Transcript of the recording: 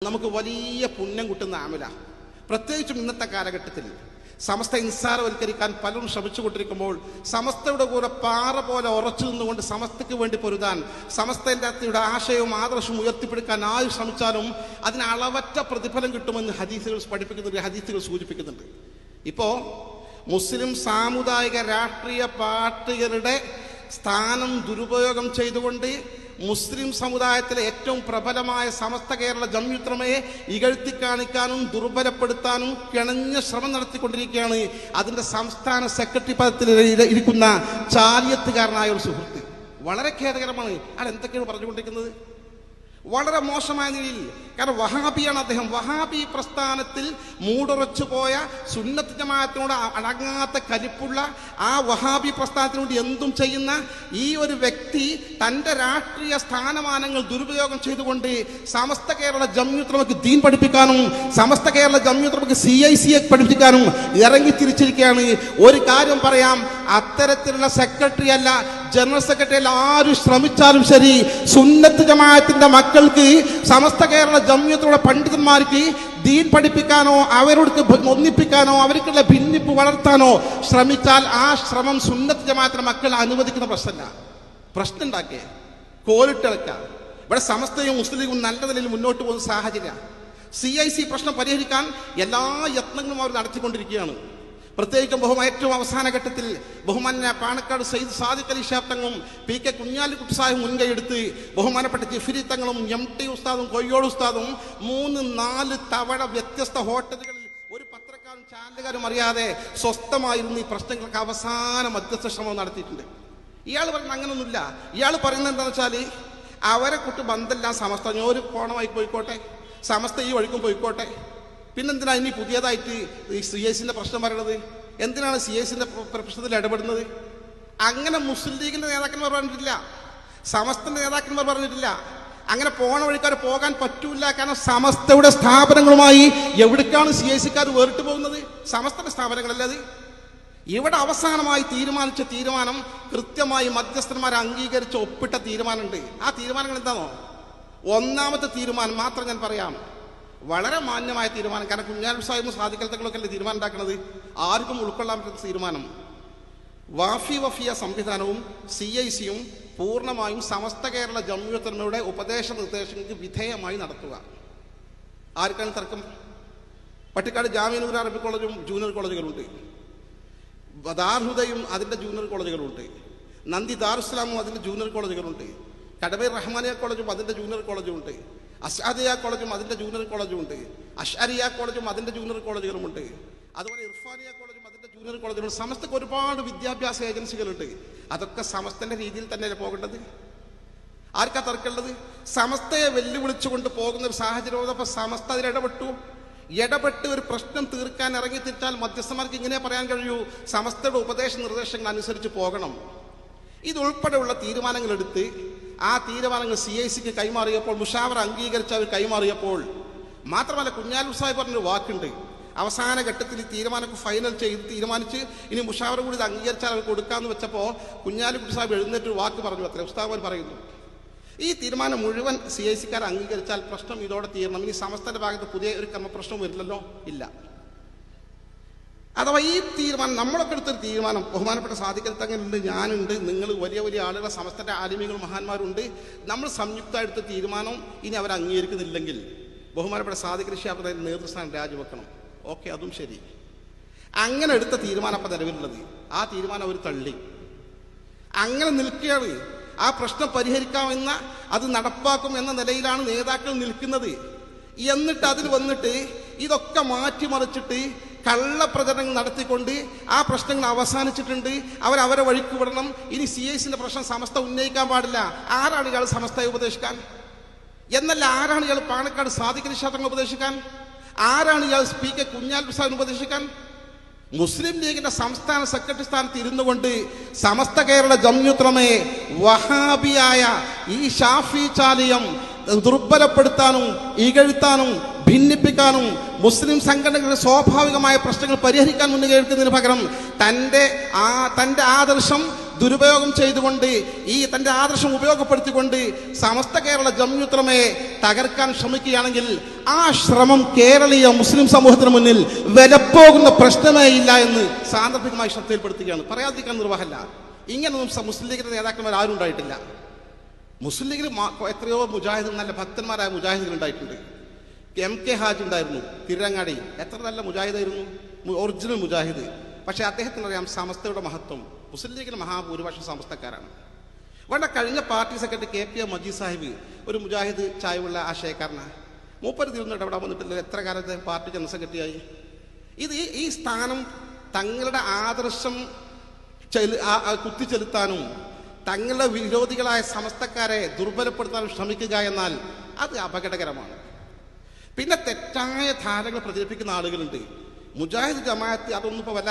നമുക്ക് വലിയ പുണ്യം കിട്ടുന്ന ആമല. പ്രത്യേകിച്ചും ഇന്നത്തെ കാലഘട്ടത്തിൽ സമസ്ത നിസ്സാരവൽക്കരിക്കാൻ പലരും ശ്രമിച്ചുകൊണ്ടിരിക്കുമ്പോൾ സമസ്തയുടെ കൂടെ പാറ പോലെ ഉറച്ചു നിന്നുകൊണ്ട് സമസ്തയ്ക്ക് വേണ്ടി പൊരുതാൻ, സമസ്തയുടെ ആശയവും ആദർശവും ഉയർത്തിപ്പിടിക്കാൻ ആര് ശ്രമിച്ചാലും അതിന് അളവറ്റ പ്രതിഫലം കിട്ടുമെന്ന് ഹദീസുകൾ പഠിപ്പിക്കുന്നുണ്ട്, ഹദീസുകൾ സൂചിപ്പിക്കുന്നുണ്ട്. ഇപ്പോൾ മുസ്ലിം സാമുദായിക രാഷ്ട്രീയ പാർട്ടികളുടെ സ്ഥാനം ദുരുപയോഗം ചെയ്തുകൊണ്ട് മുസ്ലിം സമുദായത്തിലെ ഏറ്റവും പ്രബലമായ സമസ്ത കേരള ജംഇയ്യത്തുലമയെ ഇകഴ്ത്തി കാണിക്കാനും ദുർബലപ്പെടുത്താനും കിണഞ്ഞ ശ്രമം നടത്തിക്കൊണ്ടിരിക്കുകയാണ് അതിൻ്റെ സംസ്ഥാന സെക്രട്ടറി പദത്തിൽ ഇരിക്കുന്ന ചാലിയത്തുകാരനായ ഒരു സുഹൃത്ത്. വളരെ ഖേദകരമാണ്. അയാൾ എന്തൊക്കെയാണ് പറഞ്ഞുകൊണ്ടിരിക്കുന്നത്? വളരെ മോശമായ നിലയിൽ. കാരണം വഹാബിയാണ് അദ്ദേഹം. വഹാബി പ്രസ്ഥാനത്തിൽ മൂടുറച്ചു പോയ സുന്നത്ത് ജമാഅത്തിനോട് അടങ്ങാത്ത കലിപ്പുള്ള ആ വഹാബി പ്രസ്ഥാനത്തിന് വേണ്ടി എന്തും ചെയ്യുന്ന ഈ ഒരു വ്യക്തി തൻ്റെ രാഷ്ട്രീയ സ്ഥാനമാനങ്ങൾ ദുരുപയോഗം ചെയ്തുകൊണ്ട് സമസ്ത കേരള ജംഇയ്യത്തുലമയ്ക്ക് ദീൻ പഠിപ്പിക്കാനും സമസ്ത കേരള ജംഇയ്യത്തുലമയ്ക്ക് CICയെ പഠിപ്പിക്കാനും ഇറങ്ങി തിരിച്ചിരിക്കുകയാണ്. ഒരു കാര്യം പറയാം, അത്തരത്തിലുള്ള സെക്രട്ടറി അല്ല, ജനറൽ സെക്രട്ടറി അല്ല, ആര് ശ്രമിച്ചാലും ശരി സുന്നത്ത് ജമാഅത്തിന്റെ മക്കൾക്ക് സമസ്ത കേരള ജംഇയ്യത്തുലമയുടെ പണ്ഡിതന്മാർക്ക് ദീൻ പഠിപ്പിക്കാനോ അവരോട് ഒന്നിപ്പിക്കാനോ അവർക്കുള്ള ഭിന്നിപ്പ് വളർത്താനോ ശ്രമിച്ചാൽ ആ ശ്രമം സുന്നത്ത് ജമാഅത്തിന്റെ മക്കൾ അനുവദിക്കുന്ന പ്രശ്നമല്ല. പ്രശ്നം ഉണ്ടാക്കിയേ കോലിട്ടിളക്കുക. ഇവിടെ സമസ്തയും മുസ്ലിം ലീഗും നല്ല നിലയിൽ മുന്നോട്ട് പോകുന്ന സാഹചര്യമാണ്. CIC പ്രശ്നം പരിഹരിക്കാൻ എല്ലാ യത്നങ്ങളും അവർ നടത്തിക്കൊണ്ടിരിക്കുകയാണ്. പ്രത്യേകിച്ചും ഏറ്റവും അവസാന ഘട്ടത്തിൽ ബഹുമാന്യ പാണക്കാട് സയ്യിദ് സാദിഖ് അലി ശിഹാബ് തങ്ങളും PK കുഞ്ഞാലിക്കുട്ടി സാഹിബ് മുൻകൈയെടുത്ത് ബഹുമാനപ്പെട്ട ജിഫ്രി തങ്ങളും MT ഉസ്താദും കൊയ്യോട് ഉസ്താദും 3-4 തവണ വ്യത്യസ്ത ഹോട്ടലുകളിൽ ഒരു പത്രക്കാരും ചാനലുകാരും അറിയാതെ സ്വസ്ഥമായിരുന്നു ഈ പ്രശ്നങ്ങൾക്ക് അവസാന മധ്യസ്ഥ ശ്രമം നടത്തിയിട്ടുണ്ട്. ഇയാൾ പറയുന്നത് അങ്ങനൊന്നുമില്ല. ഇയാൾ പറയുന്നത് എന്താണെന്ന് വെച്ചാൽ അവരെ കുട്ടി ബന്ധമില്ല, സമസ്ത ഒരു കോണമായി പോയിക്കോട്ടെ, സമസ്ത ഈ വഴിക്കും പോയിക്കോട്ടെ, പിന്നെന്തിനാ ഇനി പുതിയതായിട്ട് ഈ CICന്റെ പ്രശ്നം പറയണത്? എന്തിനാണ് CICന്റെ പ്രശ്നത്തിൽ ഇടപെടുന്നത്? അങ്ങനെ മുസ്ലിം ലീഗിന്റെ നേതാക്കന്മാർ പറഞ്ഞിട്ടില്ല, സമസ്തന്റെ നേതാക്കന്മാർ പറഞ്ഞിട്ടില്ല. അങ്ങനെ പോണ വഴിക്കാർ പോകാൻ പറ്റൂല. കാരണം സമസ്തയുടെ സ്ഥാപനങ്ങളുമായി എവിടേക്കാണ് CICക്കാർ വേറിട്ട് പോകുന്നത്? സമസ്തയുടെ സ്ഥാപനങ്ങളല്ലത്. ഇവിടെ അവസാനമായി തീരുമാനിച്ച തീരുമാനം കൃത്യമായി മധ്യസ്ഥന്മാരെ അംഗീകരിച്ച് ഒപ്പിട്ട തീരുമാനമുണ്ട്. ആ തീരുമാനങ്ങൾ എന്താണോ? ഒന്നാമത്തെ തീരുമാനം മാത്രം ഞാൻ പറയാം, വളരെ മാന്യമായ തീരുമാനം. കാരണം കുഞ്ഞാലി സാഹിബും സാദിഖ് തങ്ങളൊക്കെ അല്ലേ തീരുമാനം ഉണ്ടാക്കുന്നത്, ആർക്കും ഉൾക്കൊള്ളാൻ പറ്റുന്ന തീരുമാനം. വഫിയ സംവിധാനവും CICയും പൂർണ്ണമായും സമസ്ത കേരള ജംഇയ്യത്തുലമയുടെ ഉപദേശ നിർദ്ദേശങ്ങൾക്ക് വിധേയമായി നടത്തുക. ആർക്കാണ് തർക്കം? പട്ടിക്കാട് ജാമിഅ അറബി കോളേജും ജൂനിയർ കോളേജുകളുണ്ട്, ദാർഹുദയും അതിൻ്റെ ജൂനിയർ കോളേജുകളുണ്ട്, നന്ദി ദാറുസ്സലാമും അതിൻ്റെ ജൂനിയർ കോളേജുകളുണ്ട്, കടമേർ റഹ്മാനിയ കോളേജും അതിൻ്റെ ജൂനിയർ കോളേജും ഉണ്ട്, അസ്അദിയ കോളേജും അതിൻ്റെ ജൂനിയർ കോളേജും ഉണ്ട്, അഷ്അരിയ കോളേജും അതിൻ്റെ ജൂനിയർ കോളേജുകളുമുണ്ട്, അതുപോലെ ഇർഫാനിയ കോളേജും അതിൻ്റെ ജൂനിയർ കോളേജുകളുണ്ട്. സമസ്തക്ക് ഒരുപാട് വിദ്യാഭ്യാസ ഏജൻസികളുണ്ട്. അതൊക്കെ സമസ്തൻ്റെ രീതിയിൽ തന്നെയല്ലേ പോകേണ്ടത്? ആർക്കാ തർക്കമുള്ളത്? സമസ്തയെ വെല്ലുവിളിച്ചുകൊണ്ട് പോകുന്ന ഒരു സാഹചര്യം വന്നപ്പോൾ സമസ്ത അതിൽ ഇടപെട്ട് ഒരു പ്രശ്നം തീർക്കാൻ ഇറങ്ങി തിരിച്ചാൽ മധ്യസ്ഥന്മാർക്ക് ഇങ്ങനെ പറയാൻ കഴിയൂ, സമസ്തയുടെ ഉപദേശ നിർദ്ദേശങ്ങൾ അനുസരിച്ച് പോകണം. ഇതുൾപ്പെടെയുള്ള തീരുമാനങ്ങൾ എടുത്ത് ആ തീരുമാനങ്ങൾ CICക്ക് കൈമാറിയപ്പോൾ, മുഷാവറ അംഗീകരിച്ച് അവർ കൈമാറിയപ്പോൾ, മാത്രമല്ല കുഞ്ഞാലി സാഹിബ് പറഞ്ഞൊരു വാക്കുണ്ട്, അവസാന ഘട്ടത്തിൽ ഈ തീരുമാനമൊക്കെ ഫൈനൽ ചെയ്ത് തീരുമാനിച്ച് ഇനി മുഷാവറ കൂടി ഇത് അംഗീകരിച്ചാൽ അവർ കൊടുക്കാമെന്ന് വെച്ചപ്പോൾ കുഞ്ഞാലിക്കുട്ടി സാഹിബ് എഴുന്നേറ്റൊരു വാക്ക് പറഞ്ഞു. അത്ര ഉസ്താദ് പറയുന്നു, ഈ തീരുമാനം മുഴുവൻ CICക്കാർ അംഗീകരിച്ചാൽ പ്രശ്നം ഇതോടെ തീരണം, ഇനി സമസ്തയുടെ ഭാഗത്ത് പുതിയ ഒരു ക്രമപ്രശ്നം വരില്ലല്ലോ. ഇല്ല. അഥവാ ഈ തീരുമാനം നമ്മളൊക്കെ എടുത്തൊരു തീരുമാനം, ബഹുമാനപ്പെട്ട സാദിഖ് തങ്ങളുണ്ട്, ഞാനുണ്ട്, നിങ്ങൾ വലിയ വലിയ ആളുകളെ സമസ്തൻ്റെ ആലിമീങ്ങളും മഹാന്മാരുണ്ട്, നമ്മൾ സംയുക്തമായിട്ട് തീരുമാനം ഇനി അവർ അംഗീകരിക്കുന്നില്ലെങ്കിൽ ബഹുമാനപ്പെട്ട സാദിഖ് അലി ശിഹാബ് നേതൃസ്ഥാനം രാജിവെക്കണം. ഓക്കെ, അതും ശരി. അങ്ങനെ എടുത്ത തീരുമാനം അപ്പം നിലവിലുള്ളത്, ആ തീരുമാനം അവർ തള്ളി. അങ്ങനെ നിൽക്കുകയാണ്. ആ പ്രശ്നം പരിഹരിക്കാമെന്ന, അത് നടപ്പാക്കും എന്ന നിലയിലാണ് നേതാക്കൾ നിൽക്കുന്നത്. എന്നിട്ട് അതിൽ വന്നിട്ട് ഇതൊക്കെ മാറ്റിമറിച്ചിട്ട് കള്ളപ്രചരണങ്ങൾ നടത്തിക്കൊണ്ട് ആ പ്രശ്നങ്ങൾ അവസാനിച്ചിട്ടുണ്ട്, അവരെ വഴിക്ക് വിടണം, ഇനി CICന്റെ പ്രശ്നം സമസ്ത ഉന്നയിക്കാൻ പാടില്ല. ആരാണ് ഇയാൾ സമസ്തയെ ഉപദേശിക്കാൻ? എന്നല്ല, ആരാണ് ഇയാൾ പാണക്കാട് സാദിഖ് അലി ശിഹാബ് തങ്ങളെ ഉപദേശിക്കാൻ? ആരാണ് ഇയാൾ PK കുഞ്ഞാലിക്കുട്ടി സാഹിബിനെ ഉപദേശിക്കാൻ? മുസ്ലിം ലീഗിന്റെ സംസ്ഥാന സെക്രട്ടറി സ്ഥാനത്ത് ഇരുന്നു കൊണ്ട് സമസ്ത കേരള ജംഇയ്യത്തുലമയെ വഹാബിയായ ഈ ഷാഫി ചാലിയം ദുർബലപ്പെടുത്താനും ഇകഴ്ത്താനും ഭിന്നിപ്പിക്കാനും മുസ്ലിം സംഘടനകളുടെ സ്വാഭാവികമായ പ്രശ്നങ്ങൾ പരിഹരിക്കാൻ മുൻകൈ എടുക്കുന്നതിന് പകരം തൻ്റെ ആദർശം ദുരുപയോഗം ചെയ്തുകൊണ്ട് ഈ തന്റെ ആദർശം ഉപയോഗപ്പെടുത്തിക്കൊണ്ട് സമസ്ത കേരള ജംഇയ്യത്തുലമയെ തകർക്കാൻ ശ്രമിക്കുകയാണെങ്കിൽ ആ ശ്രമം കേരളീയ മുസ്ലിം സമൂഹത്തിന് മുന്നിൽ വിലപ്പോകുന്ന പ്രശ്നമേ ഇല്ല എന്ന് സാന്ദർഭികമായി ശ്രദ്ധയിൽപ്പെടുത്തുകയാണ്. പറയാതിരിക്കാൻ നിർവാഹമല്ല. ഇങ്ങനൊന്നും മുസ്ലിം ലീഗിന്റെ നേതാക്കന്മാർ ആരും ഉണ്ടായിട്ടില്ല. മുസ്ലിം ലീഗിൽ എത്രയോ മുജാഹിദ്, നല്ല ഭക്തന്മാരായ മുജാഹിദുകൾ ഉണ്ടായിട്ടുണ്ട്. MK ഹാജി ഉണ്ടായിരുന്നു തിരുരങ്ങാടി, എത്ര നല്ല മുജാഹിദായിരുന്നു, ഒറിജിനൽ മുജാഹിദ്. പക്ഷെ അദ്ദേഹത്തിനറിയാം സമസ്തയുടെ മഹത്വം. മുസ്ലിം ലീഗിലെ മഹാഭൂരിപക്ഷം സമസ്തക്കാരാണ്. വേണ്ട, കഴിഞ്ഞ party secretary KP Majeed Sahib ഒരു മുജാഹിദ് ചായവുള്ള ആശയക്കാരനാണ്. മൂപ്പര് തിരുന്നിട്ട് അവിടെ വന്നിട്ടില്ല. എത്ര കാലത്തെ പാർട്ടി ജനറൽ സെക്രട്ടറിയായി. ഈ സ്ഥാനം തങ്ങളുടെ ആദർശം കുത്തിച്ചെലുത്താനും തങ്ങളുടെ വിരോധികളായ സമസ്തക്കാരെ ദുർബലപ്പെടുത്താനും ശ്രമിക്കുക എന്നാൽ അത് അപകടകരമാണ്. പിന്നെ തെറ്റായ ധാരണകൾ പ്രചരിപ്പിക്കുന്ന ആളുകളുണ്ട്. മുജാഹിദ് ജമാഅത്ത് അതൊന്നും ഇപ്പോൾ വല്ല